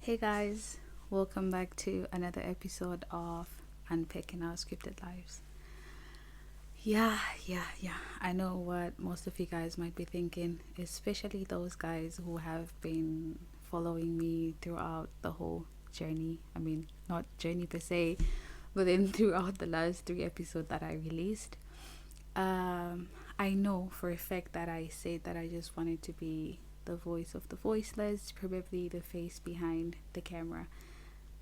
Hey guys, welcome back to another episode of Unpacking Our Scripted Lives. Yeah. I know what most of you guys might be thinking, especially those guys who have been following me throughout the whole journey. I mean, not journey per se, but then throughout the last three episodes that I released. Um, I know for a fact that I said that I just wanted to be the voice of the voiceless, probably the face behind the camera.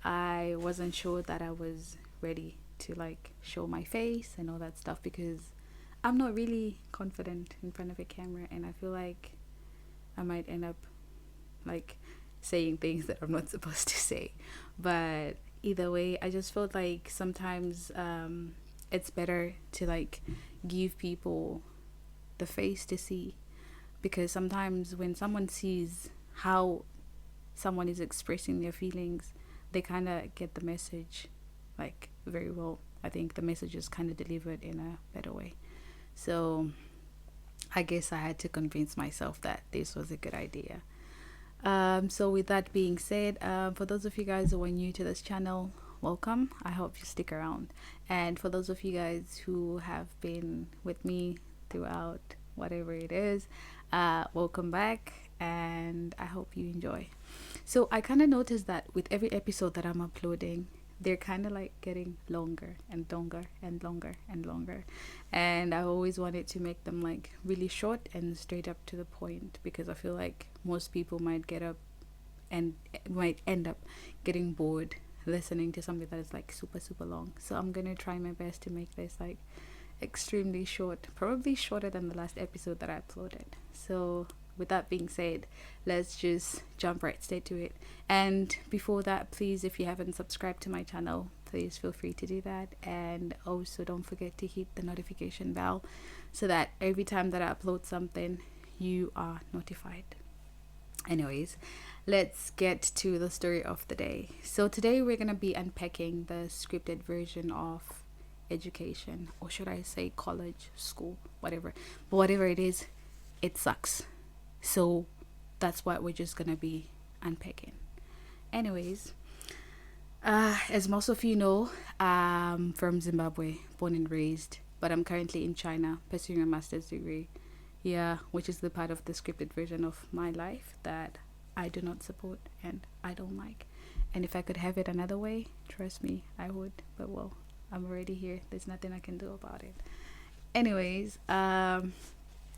I wasn't sure that I was ready to like show my face and all that stuff because I'm not really confident in front of a camera, and I feel like I might end up like saying things that I'm not supposed to say. But either way, I just felt like sometimes it's better to like give people the face to see, because sometimes when someone sees how someone is expressing their feelings, they kind of get the message like very well. I think the message is kind of delivered in a better way. So I guess I had to convince myself that this was a good idea. So with that being said, for those of you guys who are new to this channel, welcome. I hope you stick around. And for those of you guys who have been with me throughout whatever it is, welcome back, and I hope you enjoy. So I kind of noticed that with every episode that I'm uploading, they're kind of like getting longer and longer and longer and longer. And I always wanted to make them like really short and straight up to the point, because I feel like most people might get up and might end up getting bored listening to something that is like super long. So I'm gonna try my best to make this like extremely short, probably shorter than the last episode that I uploaded. So with that being said, let's just jump right straight to it. And before that, please, if you haven't subscribed to my channel, please feel free to do that. And also don't forget to hit the notification bell so that every time that I upload something, you are notified. Anyways, let's get to the story of the day. So today we're going to be unpacking the scripted version of education, or should I say college, school, whatever. But whatever it is, it sucks. So that's what we're just gonna be unpacking. Anyways, as most of you know, I'm from Zimbabwe, born and raised, but I'm currently in China pursuing a master's degree. Yeah, which is the part of the scripted version of my life that I do not support and I don't like. And if I could have it another way, trust me, I would. But well, I'm already here. There's nothing I can do about it. Anyways,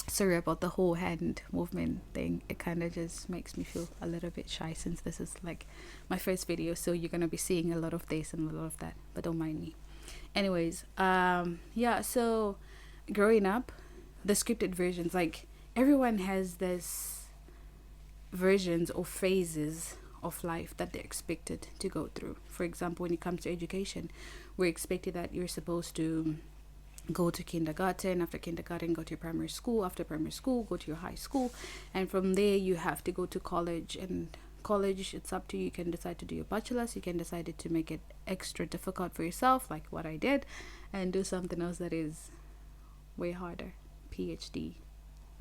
sorry about the whole hand movement thing. It kind of just makes me feel a little bit shy since this is like my first video, so you're gonna be seeing a lot of this and a lot of that, but don't mind me. Anyways, yeah, so growing up, the scripted versions, like everyone has this versions or phases of life that they're expected to go through. For example, when it comes to education, we're expected that you're supposed to go to kindergarten, after kindergarten go to your primary school, after primary school go to your high school, and from there you have to go to college. And college, it's up to you. You can decide to do your bachelor's, you can decide to make it extra difficult for yourself, like what I did, and do something else that is way harder, PhD.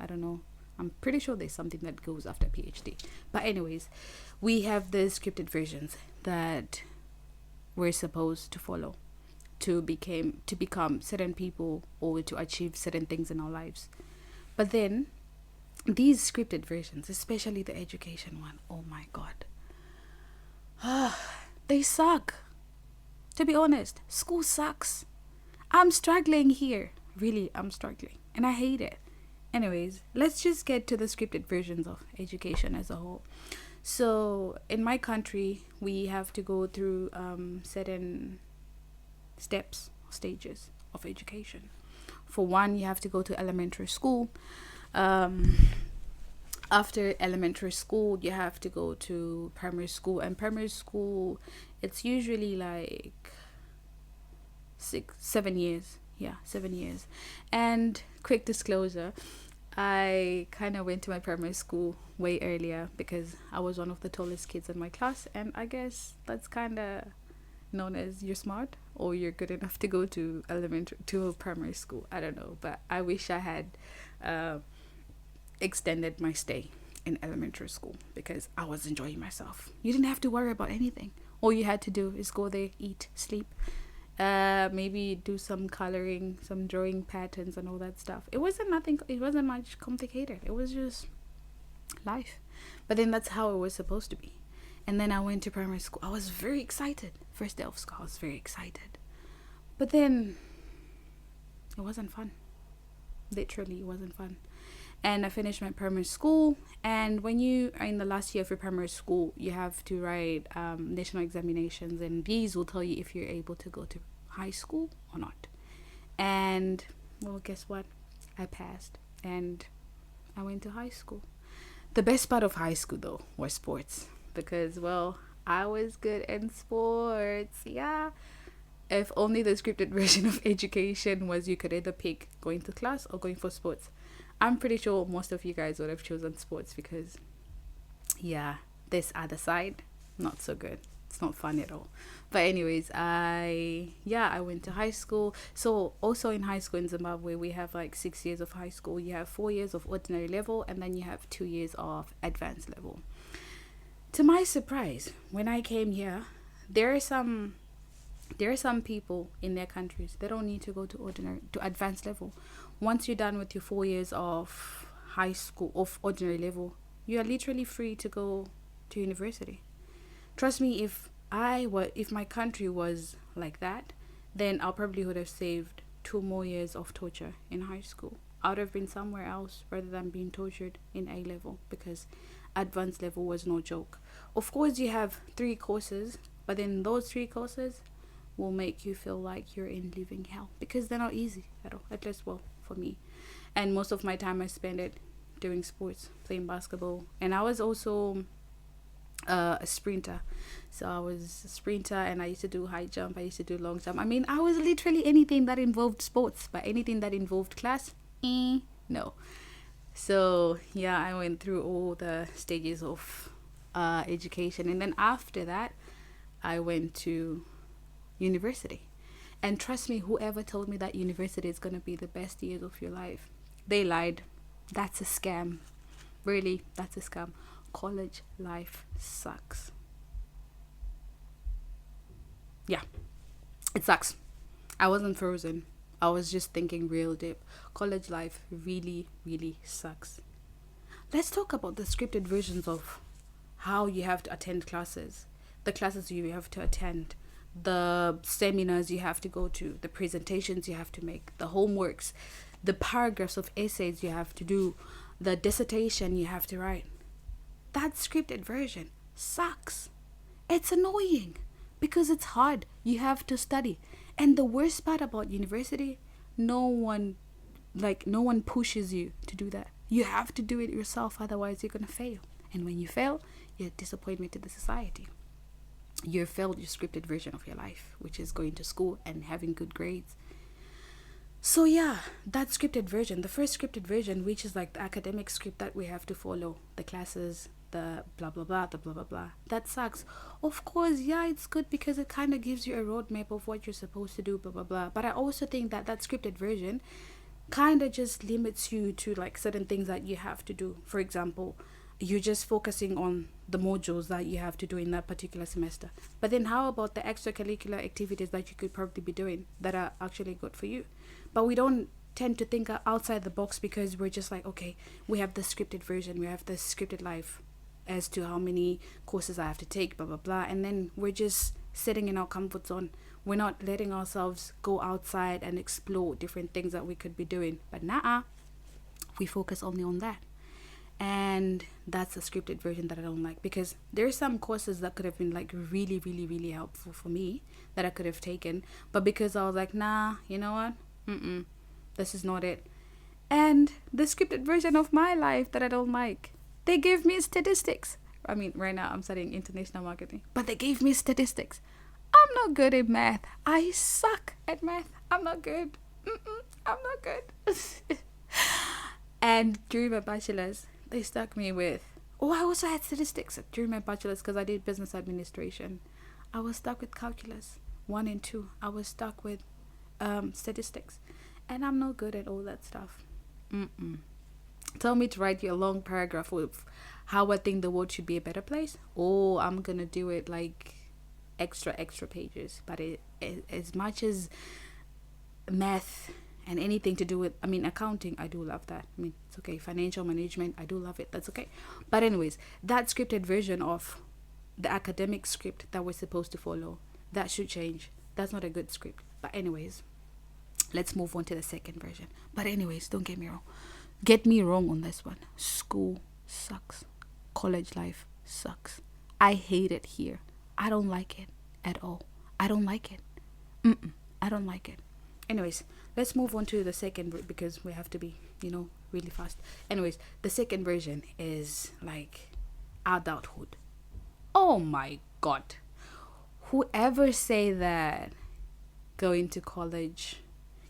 I don't know, I'm pretty sure there's something that goes after PhD. But anyways, we have the scripted versions that we're supposed to follow to become certain people or to achieve certain things in our lives. But then these scripted versions, especially the education one, oh my god, they suck. To be honest, school sucks. I'm struggling here. Really, I'm struggling and I hate it. Anyways, let's just get to the scripted versions of education as a whole. So in my country, we have to go through certain stages of education. For one, you have to go to elementary school. After elementary school, you have to go to primary school, and primary school, it's usually like 7 years. Yeah, 7 years. And quick disclosure, I kind of went to my primary school way earlier because I was one of the tallest kids in my class, and I guess that's kind of known as you're smart or you're good enough to go to primary school. I don't know, but I wish I had extended my stay in elementary school because I was enjoying myself. You didn't have to worry about anything. All you had to do is go there, eat, sleep, maybe do some coloring, some drawing patterns and all that stuff. It wasn't much complicated. It was just life. But then that's how it was supposed to be. And then I went to primary school. I was very excited. First day of school, I was very excited. But then it wasn't fun. Literally, it wasn't fun. And I finished my primary school. And when you are in the last year of your primary school, you have to write national examinations. And these will tell you if you're able to go to high school or not. And, well, guess what? I passed. And I went to high school. The best part of high school, though, was sports. Because, well, I was good in sports. Yeah. If only the scripted version of education was you could either pick going to class or going for sports. I'm pretty sure most of you guys would have chosen sports because, yeah, this other side, not so good. It's not fun at all. But anyways, I went to high school. So also in high school in Zimbabwe, we have like 6 years of high school. You have 4 years of ordinary level, and then you have 2 years of advanced level. To my surprise, when I came here, there are some people in their countries, they don't need to go to advanced level. Once you're done with your 4 years of high school, of ordinary level, you are literally free to go to university. Trust me, if my country was like that, then I probably would have saved 2 more years of torture in high school. I would have been somewhere else rather than being tortured in A level, because advanced level was no joke. Of course, you have 3 courses, but then those 3 courses will make you feel like you're in living hell, because they're not easy at all, at least, well, for me. And most of my time I spent it doing sports, playing basketball. And I was also a sprinter. So I was a sprinter, and I used to do high jump, I used to do long jump. I mean, I was literally anything that involved sports, but anything that involved class, no. So yeah, I went through all the stages of education, and then after that I went to university. And trust me, whoever told me that university is going to be the best years of your life, they lied. That's a scam. Really, that's a scam. College life sucks. Yeah, it sucks. I wasn't frozen. I was just thinking real deep. College life really, really sucks. Let's talk about the scripted versions of how you have to attend classes, the classes you have to attend, the seminars you have to go to, the presentations you have to make, the homeworks, the paragraphs of essays you have to do, the dissertation you have to write. That scripted version sucks. It's annoying because it's hard. You have to study. And the worst part about university, no one pushes you to do that. You have to do it yourself, otherwise you're going to fail. And when you fail, you're a disappointment to the society. You failed your scripted version of your life, which is going to school and having good grades. So yeah, that scripted version, the first scripted version, which is like the academic script that we have to follow, the classes, the blah blah blah, the blah blah blah, that sucks. Of course, yeah, it's good because it kind of gives you a roadmap of what you're supposed to do, blah blah blah. But I also think that scripted version kind of just limits you to like certain things that you have to do. For example, you're just focusing on the modules that you have to do in that particular semester. But then how about the extracurricular activities that you could probably be doing that are actually good for you? But we don't tend to think outside the box because we're just like, okay, we have the scripted version, we have the scripted life as to how many courses I have to take, blah, blah, blah. And then we're just sitting in our comfort zone. We're not letting ourselves go outside and explore different things that we could be doing. But we focus only on that. And that's a scripted version that I don't like, because there's some courses that could have been like really, really, really helpful for me that I could have taken. But because I was like, nah, you know what? This is not it. And the scripted version of my life that I don't like, they gave me statistics. I mean, right now I'm studying international marketing, but they gave me statistics. I'm not good at math. I suck at math. I'm not good. I'm not good. And during my bachelor's, they stuck me with, I also had statistics during my bachelor's because I did business administration. I was stuck with calculus 1 and 2. I was stuck with statistics, and I'm not good at all that stuff. Tell me to write you a long paragraph with how I think the world should be a better place. Oh, I'm gonna do it like extra pages. But as much as math and anything to do with, I mean, accounting, I do love that. I mean, it's okay. Financial management, I do love it. That's okay. But anyways, that scripted version of the academic script that we're supposed to follow, that should change. That's not a good script. But anyways, let's move on to the second version. But anyways, don't get me wrong. Get me wrong on this one. School sucks. College life sucks. I hate it here. I don't like it at all. I don't like it. I don't like it. Anyways, let's move on to the second, because we have to be, really fast. Anyways, the second version is like adulthood. Oh my god. Whoever say that going to college,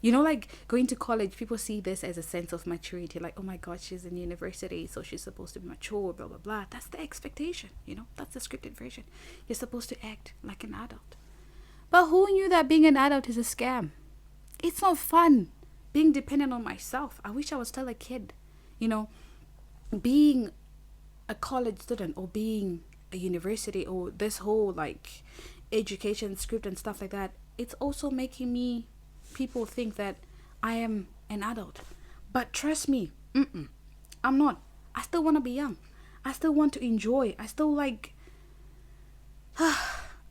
like going to college, people see this as a sense of maturity. Like, oh my god, she's in university, so she's supposed to be mature, blah, blah, blah. That's the expectation, That's the scripted version. You're supposed to act like an adult. But who knew that being an adult is a scam? It's not fun being dependent on myself. I wish I was still a kid. Being a college student or being a university or this whole like education script and stuff like that, it's also making people think that I am an adult. But trust me, I'm not. I still want to be young. I still want to enjoy. I still like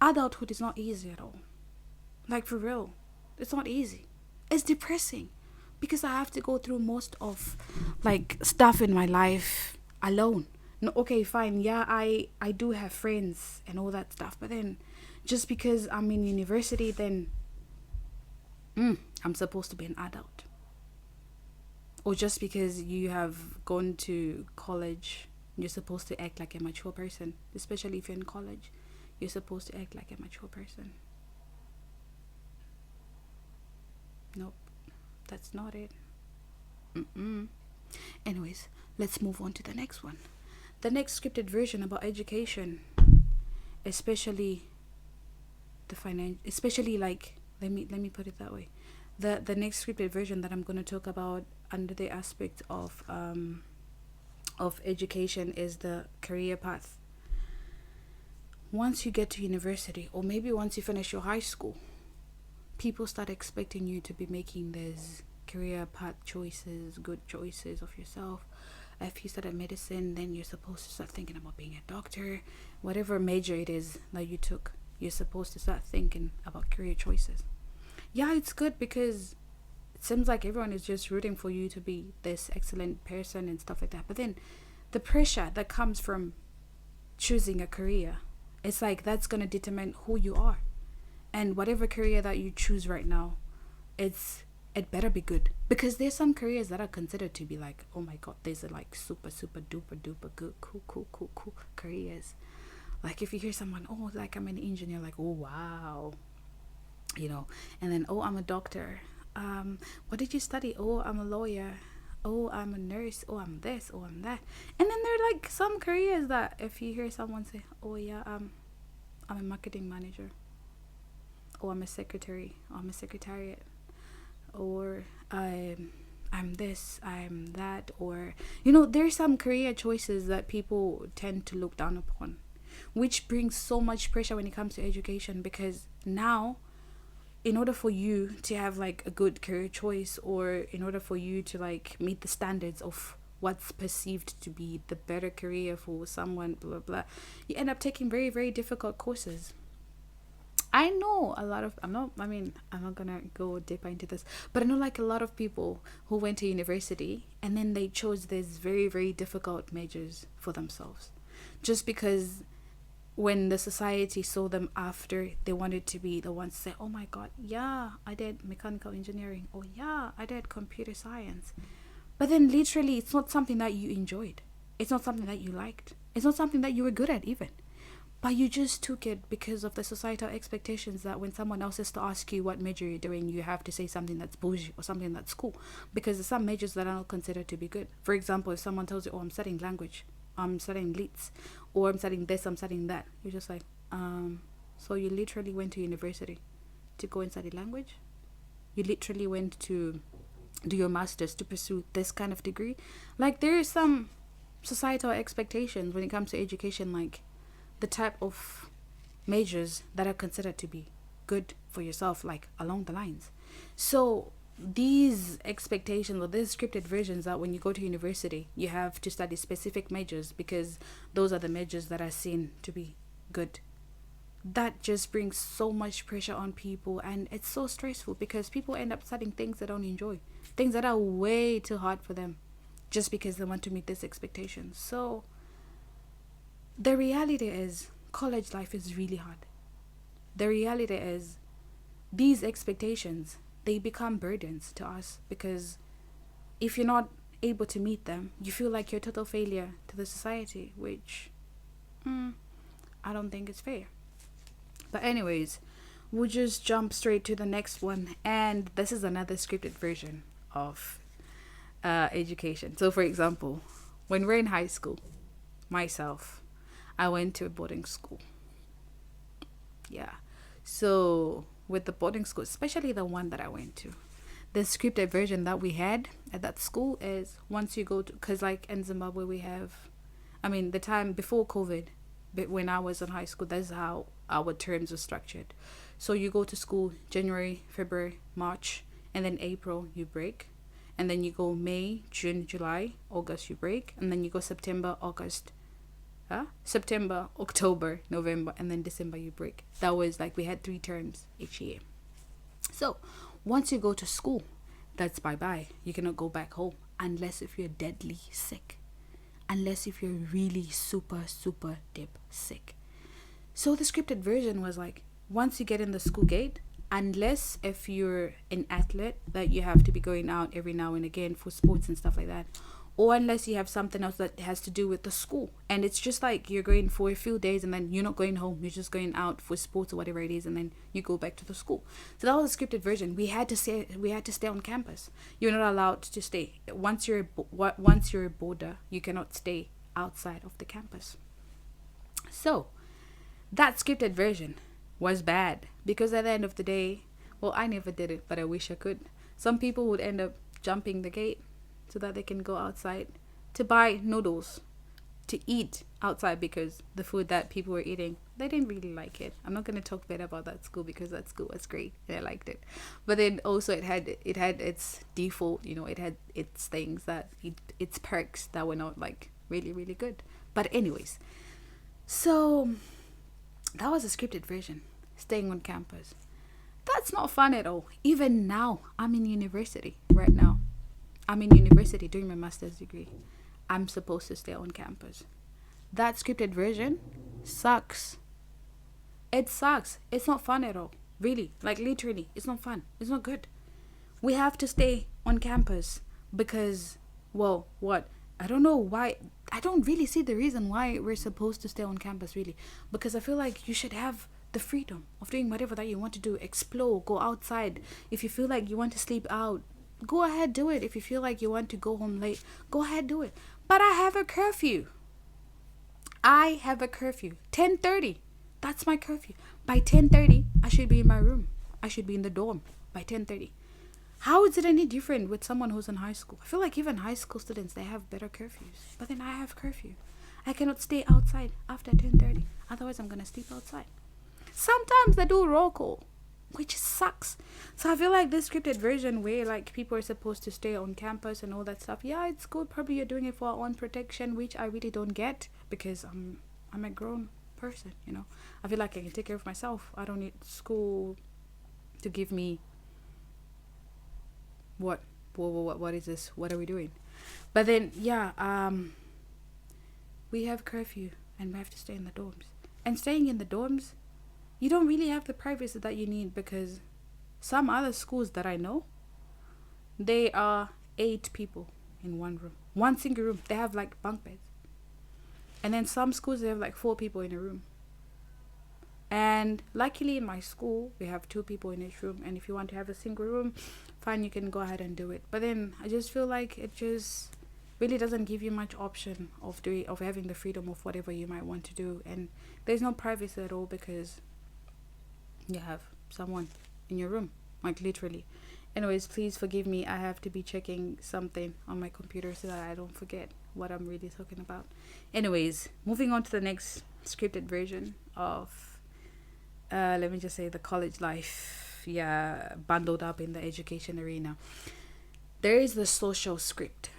adulthood is not easy at all. Like, for real, it's not easy. It's depressing because I have to go through most of like stuff in my life alone. No, okay, fine. Yeah, I do have friends and all that stuff. But then just because I'm in university, then I'm supposed to be an adult. Or just because you have gone to college, you're supposed to act like a mature person. Especially if you're in college, you're supposed to act like a mature person. Nope, that's not it. Anyways, let's move on to the next one. The next scripted version about education, especially like, let me put it that way. The next scripted version that I'm going to talk about under the aspect of education is the career path. Once you get to university, or maybe once you finish your high school, people start expecting you to be making these career path choices, good choices of yourself. If you study medicine, then you're supposed to start thinking about being a doctor. Whatever major it is that you took, you're supposed to start thinking about career choices. Yeah, it's good because it seems like everyone is just rooting for you to be this excellent person and stuff like that. But then the pressure that comes from choosing a career, it's like that's going to determine who you are. And whatever career that you choose right now, it better be good. Because there's some careers that are considered to be like, oh my god, these are like super duper good, cool careers. Like if you hear someone, oh, like I'm an engineer, like, oh wow, and then, oh, I'm a doctor. What did you study? Oh, I'm a lawyer. Oh, I'm a nurse. Oh, I'm this. Oh, I'm that. And then there are like some careers that if you hear someone say, oh yeah, I'm a marketing manager. Or I'm a secretary, or I'm a secretariat, or I'm this, I'm that, or there's some career choices that people tend to look down upon, which brings so much pressure when it comes to education. Because now, in order for you to have like a good career choice, or in order for you to like meet the standards of what's perceived to be the better career for someone, blah blah, you end up taking very, very difficult courses. I know a lot of, I'm not gonna go deeper into this, but I know like a lot of people who went to university and then they chose these very, very difficult majors for themselves, just because when the society saw them after, they wanted to be the ones to say, oh my god, yeah, I did mechanical engineering, or yeah, I did computer science. But then literally it's not something that you enjoyed, it's not something that you liked, it's not something that you were good at even. But you just took it because of the societal expectations that when someone else is to ask you what major you're doing, you have to say something that's bougie or something that's cool. Because there's some majors that are not considered to be good. For example, if someone tells you, oh, I'm studying language, I'm studying lit, or I'm studying this, I'm studying that, you're just like, so you literally went to university to go and study language? You literally went to do your master's to pursue this kind of degree? Like, there is some societal expectations when it comes to education, like the type of majors that are considered to be good for yourself, like along the lines. So these expectations or these scripted versions that when you go to university you have to study specific majors because those are the majors that are seen to be good, that just brings so much pressure on people, and it's so stressful because people end up studying things they don't enjoy, things that are way too hard for them, just because they want to meet these expectations. So the reality is college life is really hard. The reality is these expectations, they become burdens to us because if you're not able to meet them, you feel like you're a total failure to the society, which I don't think is fair. But anyways, we'll just jump straight to the next one, and this is another scripted version of education. So for example, when we're in high school, myself, I went to a boarding school. Yeah. So with the boarding school, especially the one that I went to, the scripted version that we had at that school is once you go to, because like in Zimbabwe we have, I mean the time before COVID, but when I was in high school, that's how our terms were structured. So you go to school January, February, March, and then April you break, and then you go May, June, July, August you break, and then you go September, August, September, October, November, and then December you break. That was like we had 3 terms each year. So once you go to school, that's bye-bye. You cannot go back home unless if you're deadly sick, unless if you're really super dip sick. So the scripted version was like, once you get in the school gate, unless if you're an athlete that you have to be going out every now and again for sports and stuff like that, or unless you have something else that has to do with the school, and it's just like you're going for a few days and then you're not going home, you're just going out for sports or whatever it is, and then you go back to the school. So that was a scripted version. We had to stay on campus. You're not allowed to stay once you're a boarder. You cannot stay outside of the campus. So that scripted version was bad because at the end of the day, well, I never did it, but I wish I could. Some people would end up jumping the gate so that they can go outside to buy noodles to eat outside because the food that people were eating, they didn't really like it. I'm not going to talk bad about that school because that school was great and I liked it. But then also it had its default, it had its things that its perks that were not like really good. But anyways, so that was a scripted version, staying on campus. That's not fun at all. Even now, I'm in university right now. I'm in university doing my master's degree. I'm supposed to stay on campus. That scripted version sucks. It sucks. It's not fun at all. Really. Like literally. It's not fun. It's not good. We have to stay on campus because, well, what? I don't know why. I don't really see the reason why we're supposed to stay on campus, really. Because I feel like you should have the freedom of doing whatever that you want to do. Explore. Go outside. If you feel like you want to sleep out, go ahead, do it. If you feel like you want to go home late, go ahead, do it. But I have a curfew. 10:30. That's my curfew. By 10:30, I should be in my room. I should be in the dorm by 10:30. How is it any different with someone who's in high school? I feel like even high school students, they have better curfews. But then I have curfew. I cannot stay outside after 10:30. Otherwise, I'm going to sleep outside. Sometimes they do roll call, which sucks. So I feel like this scripted version where like people are supposed to stay on campus and all that stuff, yeah, it's good. Probably you're doing it for our own protection, which I really don't get because I'm a grown person, I feel like I can take care of myself. I don't need school to give me what is this? What are we doing? But then we have curfew and we have to stay in the dorms. And staying in the dorms, you don't really have the privacy that you need because some other schools that I know, they are 8 people in one room. One single room. They have like bunk beds. And then some schools, they have like 4 people in a room. And luckily in my school, we have 2 people in each room. And if you want to have a single room, fine, you can go ahead and do it. But then I just feel like it just really doesn't give you much option of having the freedom of whatever you might want to do. And there's no privacy at all because you have someone in your room, like literally. Anyways, please forgive me. I have to be checking something on my computer so that I don't forget what I'm really talking about. Anyways, moving on to the next scripted version of, let me just say, the college life. Yeah, bundled up in the education arena. There is the social script.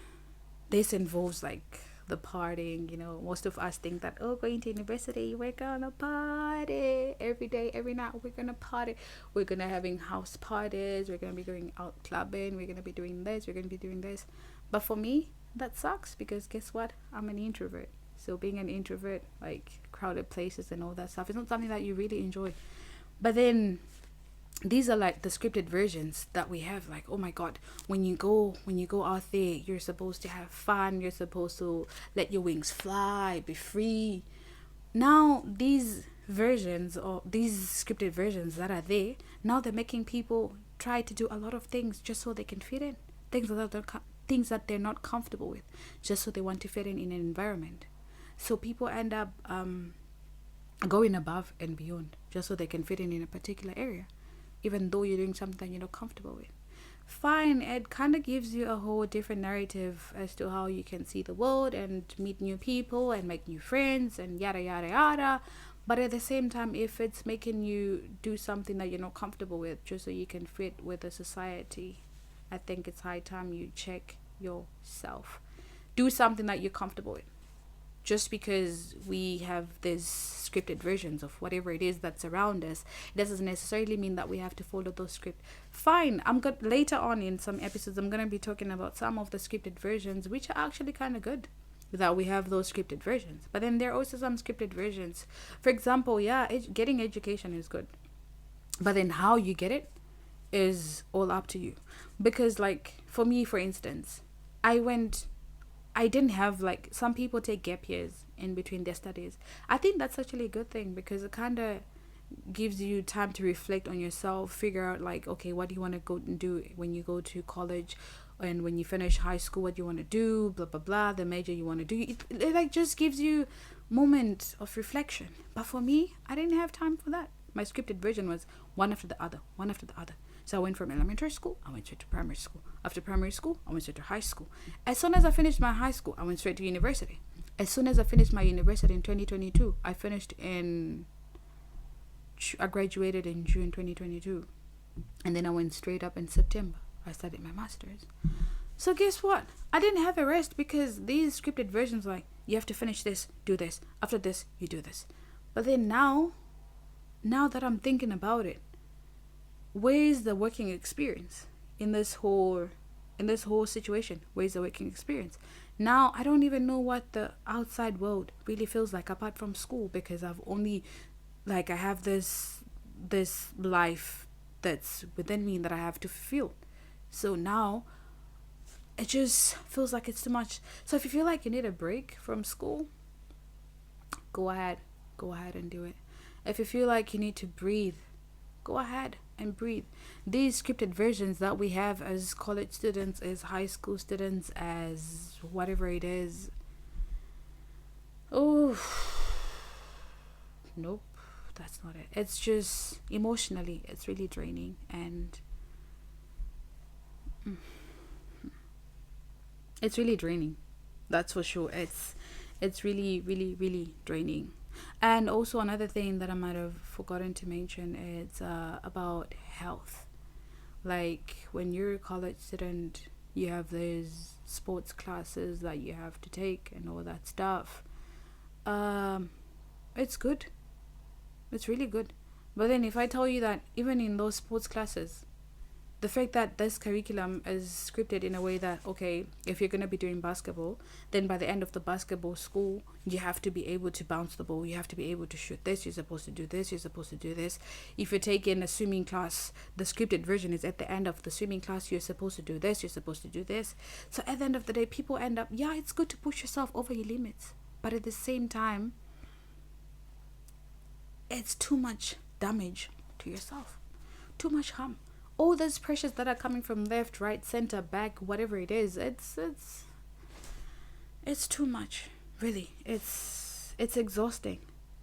This involves like the partying. Most of us think that, oh, going to university, we're gonna party every day, every night. We're gonna party. We're gonna having house parties. We're gonna be going out clubbing. We're gonna be doing this. We're gonna be doing this. But for me, that sucks, because guess what? I'm an introvert. So being an introvert, like crowded places and all that stuff, is not something that you really enjoy. But then these are like the scripted versions that we have. Like, oh my god, when you go out there, you're supposed to have fun, you're supposed to let your wings fly, be free. Now these versions, or these scripted versions that are there, now they're making people try to do a lot of things just so they can fit in, things that they're not comfortable with, just so they want to fit in an environment. So people end up going above and beyond just so they can fit in a particular area, even though you're doing something that you're not comfortable with. Fine, it kind of gives you a whole different narrative as to how you can see the world and meet new people and make new friends and yada yada yada. But at the same time, if it's making you do something that you're not comfortable with just so you can fit with the society, I think it's high time you check yourself. Do something that you're comfortable with. Just because we have these scripted versions of whatever it is that's around us, it doesn't necessarily mean that we have to follow those scripts. Fine, later on in some episodes, I'm going to be talking about some of the scripted versions, which are actually kind of good, that we have those scripted versions. But then there are also some scripted versions. For example, getting education is good. But then how you get it is all up to you. Because like, for me, for instance, I didn't have, like, some people take gap years in between their studies. I think that's actually a good thing, because it kind of gives you time to reflect on yourself, figure out like, okay, what do you want to go and do when you go to college, and when you finish high school, what do you want to do, blah blah blah, the major you want to do. It like just gives you moment of reflection. But for me, I didn't have time for that. My scripted version was one after the other. So I went from elementary school, I went straight to primary school. After primary school, I went straight to high school. As soon as I finished my high school, I went straight to university. As soon as I finished my university in 2022, I graduated in June 2022. And then I went straight up in September. I started my master's. So guess what? I didn't have a rest, because these scripted versions, like, you have to finish this, do this. After this, you do this. But then now that I'm thinking about it, where is the working experience in this whole situation? Where is the working experience? Now I don't even know what the outside world really feels like apart from school, because I've only, like, I have this life that's within me that I have to fulfill. So now it just feels like it's too much. So if you feel like you need a break from school, go ahead and do it. If you feel like you need to breathe, go ahead and breathe. These scripted versions that we have as college students, as high school students, as whatever it is, oh, nope, that's not it. It's just emotionally, it's really draining, and it's really draining. That's for sure. It's really, really, really draining. And also another thing that I might have forgotten to mention is about health. Like, when you're a college student, you have those sports classes that you have to take and all that stuff. It's good. It's really good. But then if I tell you that even in those sports classes, the fact that this curriculum is scripted in a way that, okay, if you're going to be doing basketball, then by the end of the basketball school, you have to be able to bounce the ball, you have to be able to shoot this, you're supposed to do this, you're supposed to do this. If you're taking a swimming class, the scripted version is at the end of the swimming class, you're supposed to do this, you're supposed to do this. So at the end of the day, people end up, it's good to push yourself over your limits, but at the same time, it's too much damage to yourself, too much harm. All those pressures that are coming from left, right, center, back, whatever it is, it's too much. Really, it's exhausting.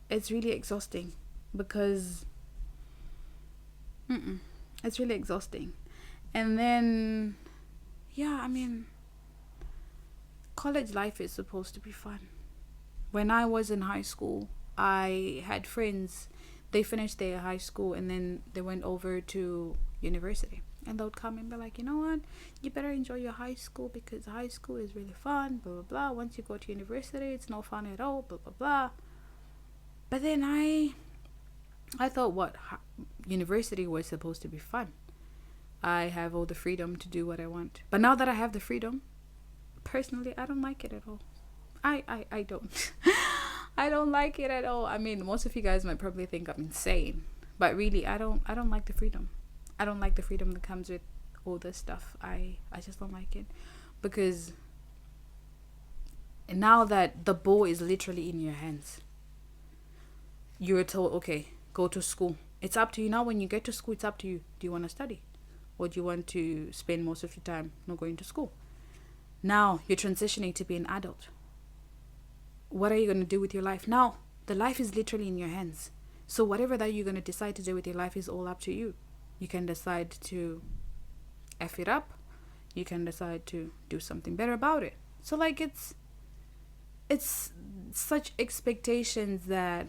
It's really exhausting, because it's really exhausting. And then, college life is supposed to be fun. When I was in high school, I had friends, they finished their high school and then they went over to university. And they would come and be like, you know what? You better enjoy your high school because high school is really fun, blah, blah, blah. Once you go to university, it's no fun at all, blah, blah, blah. But then I thought university was supposed to be fun. I have all the freedom to do what I want. But now that I have the freedom, personally, I don't like it at all. I don't. I don't like it at all. I mean, most of you guys might probably think I'm insane. But really, I don't like the freedom. I don't like the freedom that comes with all this stuff. I just don't like it. Because now that the ball is literally in your hands, you're told, okay, go to school. It's up to you. Now when you get to school, it's up to you. Do you want to study? Or do you want to spend most of your time not going to school? Now you're transitioning to be an adult. What are you going to do with your life? Now, the life is literally in your hands. So whatever that you're going to decide to do with your life is all up to you. You can decide to F it up. You can decide to do something better about it. So like it's such expectations that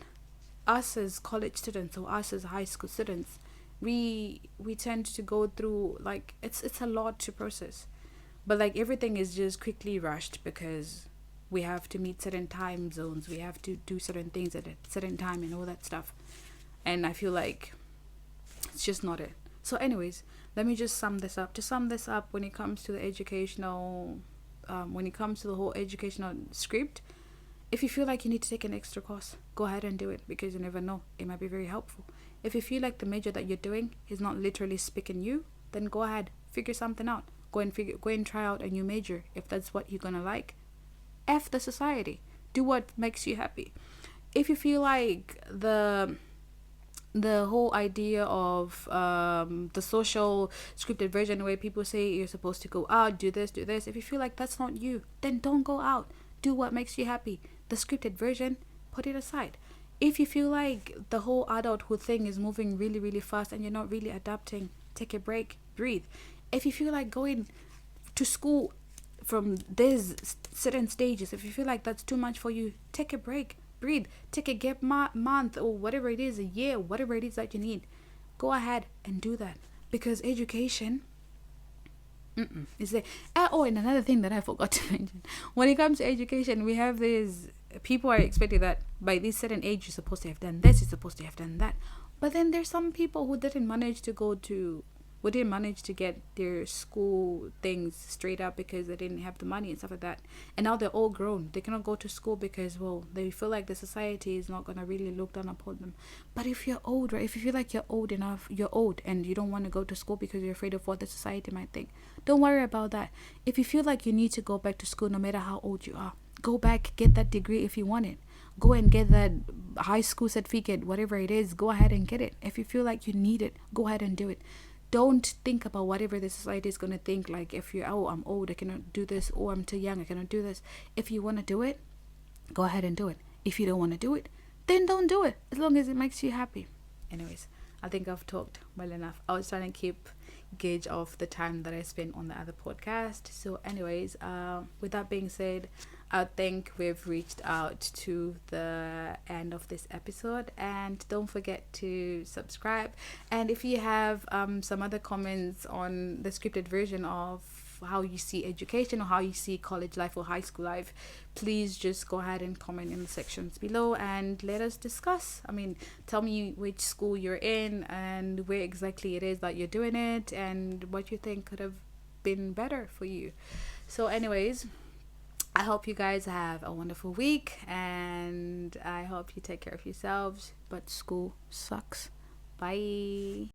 us as college students or us as high school students, we tend to go through. Like it's a lot to process. But like everything is just quickly rushed because we have to meet certain time zones. We have to do certain things at a certain time and all that stuff. And I feel like it's just not it. So anyways, let me just sum this up. To sum this up, when it comes to the educational, when it comes to the whole educational script, if you feel like you need to take an extra course, go ahead and do it because you never know. It might be very helpful. If you feel like the major that you're doing is not literally speaking you, then go ahead, figure something out. Go and try out a new major if that's what you're gonna like. F the society. Do what makes you happy. If you feel like the whole idea of the social scripted version where people say you're supposed to go out, do this, if you feel like that's not you, then don't go out. Do what makes you happy. The scripted version, put it aside. If you feel like the whole adulthood thing is moving really, really fast and you're not really adapting, take a break, breathe. If you feel like going to school from these certain stages, if you feel like that's too much for you, take a break, breathe, take a gap month or whatever it is, a year, whatever it is that you need. Go ahead and do that because education is there. Oh, and another thing that I forgot to mention, when it comes to education, we have these people are expected that by this certain age you're supposed to have done this, you're supposed to have done that. But then there's some people who didn't manage to get their school things straight up because they didn't have the money and stuff like that. And now they're all grown. They cannot go to school because, well, they feel like the society is not going to really look down upon them. But if you're older, if you feel like you're old enough, you're old and you don't want to go to school because you're afraid of what the society might think, don't worry about that. If you feel like you need to go back to school no matter how old you are, go back, get that degree if you want it. Go and get that high school certificate, whatever it is, go ahead and get it. If you feel like you need it, go ahead and do it. Don't think about whatever the society is going to think. Like if you're, oh, I'm old, I cannot do this, or I'm too young, I cannot do this. If you want to do it, go ahead and do it. If you don't want to do it, then don't do it, as long as it makes you happy. Anyways, I think I've talked well enough. I was trying to keep gauge of the time that I spent on the other podcast. So anyways, with that being said, I think we've reached out to the end of this episode, and don't forget to subscribe. And if you have some other comments on the scripted version of how you see education or how you see college life or high school life, please just go ahead and comment in the sections below and let us discuss. I mean, tell me which school you're in and where exactly it is that you're doing it and what you think could have been better for you. So anyways, I hope you guys have a wonderful week and I hope you take care of yourselves, but school sucks. Bye.